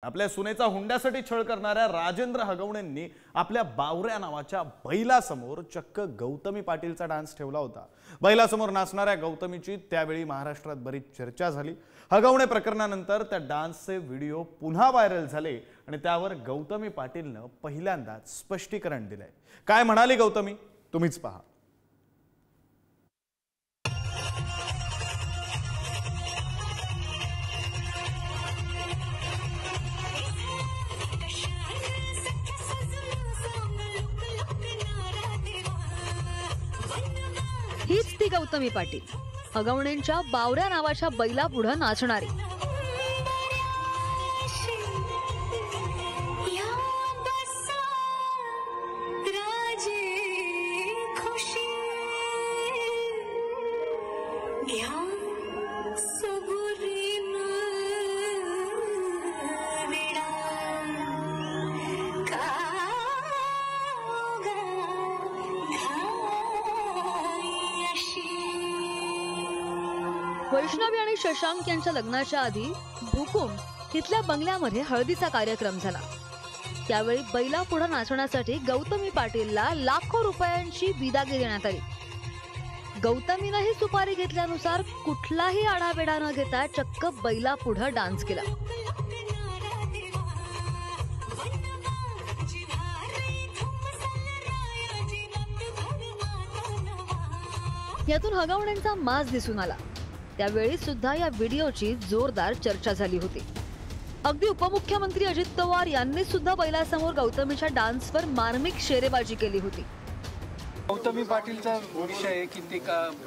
आपल्या सुनेचा हुंड्यासाठी छळ करणाऱ्या राजेंद्र हगवणेंनी आपल्या बावऱ्या नावाच्या बैलासमोर चक्क गौतमी पाटीलचा डान्स ठेवला होता। बैलासमोर नाचणाऱ्या गौतमीची त्यावेळी महाराष्ट्रात बरीच चर्चा झाली। हगवणे प्रकरणानंतर त्या डान्सचे व्हिडिओ पुन्हा व्हायरल झाले आणि त्यावर गौतमी पाटीलने पहिल्यांदाच स्पष्टीकरण दिले। काय म्हणाली गौतमी तुम्हीच पहा। हीच ती गौतमी पाटील, हगवणेंच्या बावऱ्या नावाच्या बैला पुढे नाचणारी। वैष्णवी आणि शशांक यांच्या लग्नाच्या आधी भुकुम तिथल्या बंगल्यामध्ये हळदीचा कार्यक्रम झाला। त्यावेळी बैला पुढे नाचण्यासाठी गौतमी पाटीलला लाखो रुपयांची बिदागी देण्यात आली। गौतमीने ही सुपारी घेतल्यानुसार कुठलाही आढावेढा न घेता चक्क बैला पुढे डान्स केला। यातून हगवणेंचा माज दिसून आला। त्यावेळी सुद्धा या व्हिडिओची जोरदार चर्चा झाली होती। अगदी उपमुख्यमंत्री अजित पवार यांनी सुद्धा बैलासमोर गौतमीच्या डान्सवर मार्मिक शेरेबाजी केली होती। गौतमी पाटीलचा विषय आहे की ते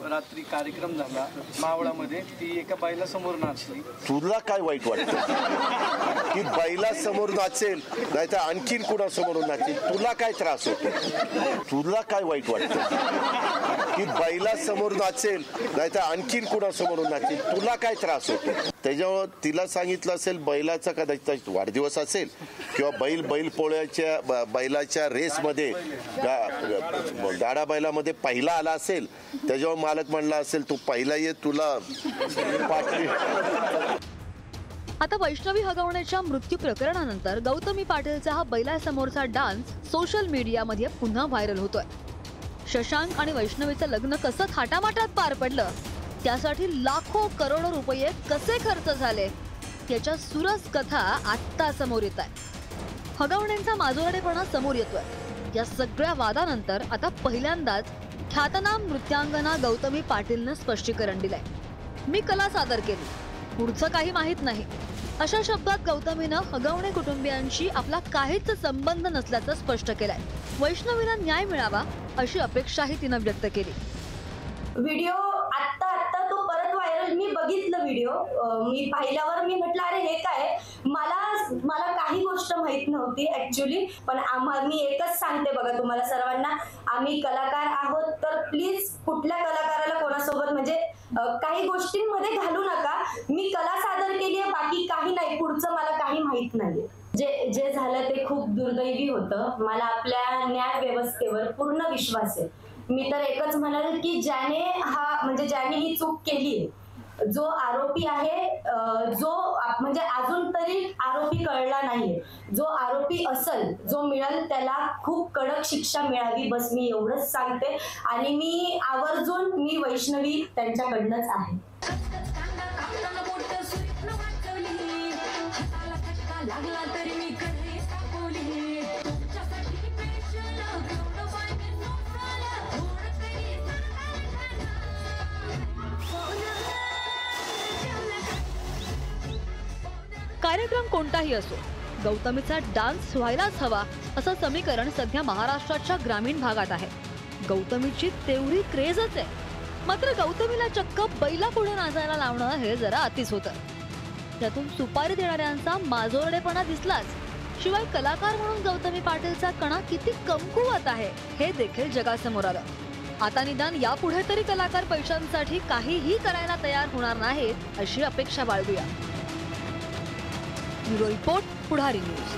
रात्री कार्यक्रम झाला मावळामध्ये, ती एका बैलासमोर नाचली। तुला काय वाईट वाटतं की बैलासमोर नाचेल नाहीतर आणखीन कुणासमोर नाचेल? तुला काय त्रास होतो? तुला काय वाईट वाटतं की बैलासमोर नाचेल नाहीतर आणखीन कुणासमोर नाचेल? तुला काय त्रास होतो? त्याच्यावर तिला सांगितलं असेल बैलाचा कदाचित वाढदिवस असेल किंवा बैल पोळ्याच्या बैलाच्या रेसमध्ये गाडा बैलामध्ये पहिला आला असेल, त्याच्यावर मालक म्हणला असेल तू पहिला ये, तुला पाटील। आता वैष्णवी हगवणेच्या मृत्यू प्रकरणानंतर गौतमी पाटीलचा हा बैलासमोरचा डान्स सोशल मीडियामध्ये पुन्हा व्हायरल होतोय। शशांक आणि वैष्णवीचं लग्न कसं थाटामाटात पार पडलं, त्यासाठी लाखो करोडो रुपये कसे खर्च झाले, याच्या सुरस कथा आत्ता समोर येत आहे। हगवणेंचा माजोरडेपणा समोर येतोय। या सगळ्या वादानंतर आता पहिल्यांदाच ख्यातनाम नृत्यांगना गौतमी पाटीलने स्पष्टीकरण दिलंय। मी कला सादर केली, पुढचं काही माहित नाही, अशा शब्दात गौतमीनं हगवणे कुटुंबियांशी आपला काहीच संबंध नसल्याचं स्पष्ट केलंय। वैष्णवीला न्याय मिळावा अशी अपेक्षाही तिनं व्यक्त केली। व्हिडिओ आत्ता तो परत व्हायरल मी बघितलं व्हिडिओ। मी पाहिल्यावर मी म्हटलं अरे हे काय, मला काही गोष्ट माहित नव्हती ऍक्च्युली। पण मी एकच सांगते बघा तुम्हाला सर्वांना, आम्ही कलाकार आहोत तर प्लीज कुठल्या कलाकाराला कोणासोबत म्हणजे काही गोष्टींमध्ये घालू नका। मी कला सादर केली आहे, बाकी काही नाही, पुढचं मला काही माहित नाही। जे झालं ते खूप दुर्दैवी होतं। मला आपल्या न्याय व्यवस्थेवर पूर्ण विश्वास आहे। मी तर एकच म्हणाल की ज्याने ही चूक केली, जो आरोपी आहे, जो म्हणजे अजून तरी आरोपी कळला नाहीये, जो आरोपी असेल, जो मिळेल त्याला खूप कडक शिक्षा मिळावी, बस मी एवढंच सांगते। आणि मी आवर्जून वैष्णवी त्यांच्याकडनंच आहे। कार्यक्रम कोणताही असो, गौतमीचा डान्स व्हायलाच हवा असं समीकरण सध्या महाराष्ट्राच्या ग्रामीण भागात आहे। गौतमीची तेवढी क्रेजच आहे, मात्र गौतमीला चक्क बैला पुढे नाचायला लावणं हे जरा अतिच होतं। त्यातून सुपारी देणाऱ्यांचा माजोरडेपणा दिसलाच, शिवाय कलाकार म्हणून गौतमी पाटीलचा कणा किती कमकुवत आहे हे देखील जगासमोर आलं। आता निदान यापुढे तरी कलाकार पैशांसाठी काहीही करायला तयार होणार नाहीत अशी अपेक्षा बाळगूया। ब्युरो रिपोर्ट, पुढारी न्यूज।